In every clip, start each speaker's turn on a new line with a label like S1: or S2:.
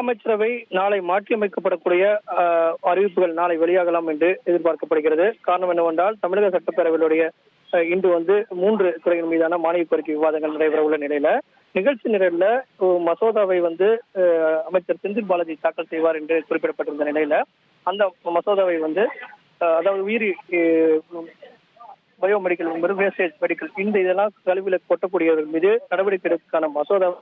S1: அமைச்சரவை நாளை மாற்றியமைக்கப்படக்கூடிய அறிவிப்புகள் நாளை வெளியாகலாம் என்று எதிர்பார்க்கப்படுகிறது. காரணம் என்னவென்றால், தமிழக சட்டப்பேரவையினுடைய இன்று 3 துறைகள் மீதான மானிய கோரிக்கை விவாதங்கள் நடைபெற உள்ள நிலையில நிகழ்ச்சி நிரல்ல மசோதாவை அமைச்சர் செந்தில் பாலாஜி தாக்கல் செய்வார் என்று குறிப்பிடப்பட்டிருந்த நிலையில அந்த மசோதாவை அதாவது உயிரி பயோமெடிக்கல் வேஸ்டேஜ் மெடிக்கல் இதெல்லாம் கழிவுல கொட்டக்கூடியவர்கள் மீது நடவடிக்கை எடுப்பதற்கான மசோதா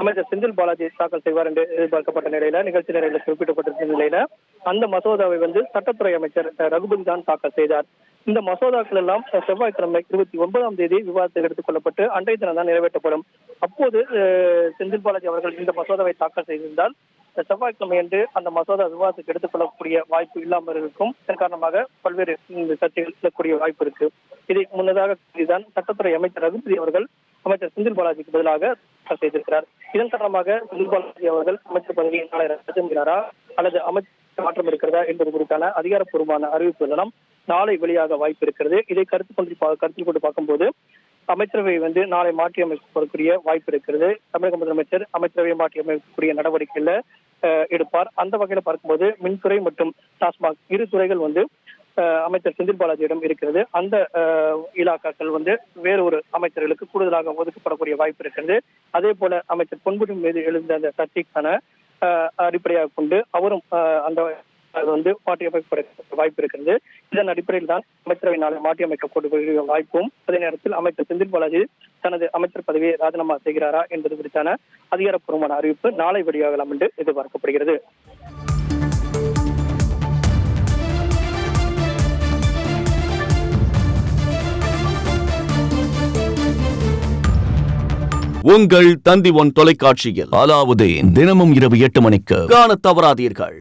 S1: அமைச்சர் செந்தில் பாலாஜி தாக்கல் செய்வார் என்று எதிர்பார்க்கப்பட்ட நிலையில நிகழ்ச்சி நிலையில குறிப்பிடப்பட்டிருந்த நிலையில அந்த மசோதாவை சட்டத்துறை அமைச்சர் ரகுபதி தான் தாக்கல் செய்தார். இந்த மசோதாக்கள் எல்லாம் செவ்வாய்க்கிழமை 29ஆம் தேதி விவாதத்தில் எடுத்துக் கொள்ளப்பட்டு அன்றைய தினம் தான் நிறைவேற்றப்படும். அப்போது செந்தில் பாலாஜி அவர்கள் இந்த மசோதாவை தாக்கல் செய்திருந்தால் செவ்வாய்க்கிழமை என்று அந்த மசோதா விவாதத்துக்கு எடுத்துக் கொள்ளக்கூடிய வாய்ப்பு இல்லாமல் இருக்கும். இதன் காரணமாக பல்வேறு சர்ச்சைகள் செல்லக்கூடிய வாய்ப்பு இருக்கு. இதை முன்னதாக தான் சட்டத்துறை அமைச்சர் ரகுபதி அவர்கள் அமைச்சர் செந்தில் பாலாஜிக்கு பதிலாக தாக்கல் செய்திருக்கிறார். இதன் காரணமாக செந்தில் பாலாஜி அவர்கள் அமைச்சர் பதவியை நாளை ரத்துகிறாரா அல்லது அமைச்சர் மாற்றம் இருக்கிறதா என்பது குறித்தான அதிகாரப்பூர்வமான அறிவிப்பு எல்லாம் நாளை வெளியாக வாய்ப்பு இருக்கிறது. இதை கருத்தில் கொண்டு பார்க்கும்போது அமைச்சரவை நாளை மாற்றி அமைக்கப்படக்கூடிய வாய்ப்பு இருக்கிறது. தமிழக முதலமைச்சர் அமைச்சரவை மாற்றி அமைக்கக்கூடிய நடவடிக்கையில எடுப்பார். அந்த வகையில பார்க்கும்போது மின்துறை மற்றும் டாஸ்மாக் இரு துறைகள் அமைச்சர் செந்தில் பாலாஜியிடம் இருக்கிறது. அந்த இலாக்காக்கள் வேறு ஒரு அமைச்சர்களுக்கு கூடுதலாக ஒதுக்கப்படக்கூடிய வாய்ப்பு இருக்கிறது. அதே போல அமைச்சர் பொன்முடி மீது எழுந்த அந்த சர்ச்சைக்கான அடிப்படையாக கொண்டு அவரும் அந்த மாற்றி அமைக்கப்பட வாய்ப்பு இருக்கிறது. இதன் அடிப்படையில் தான் அமைச்சரவை நாளை மாற்றி அமைக்கக்கூடிய வாய்ப்பும், அதே நேரத்தில் அமைச்சர் செந்தில் பாலாஜி தனது அமைச்சர் பதவியை ராஜினாமா செய்கிறாரா என்பது குறித்தான அதிகாரப்பூர்வமான அறிவிப்பு நாளை வெளியாகலாம் என்று எதிர்பார்க்கப்படுகிறது.
S2: உங்கள் தந்தி ஒன் தொலைக்காட்சியில் அலாவுதீன் தினமும் இரவு 8 மணிக்கு காணத் தவறாதீர்கள்.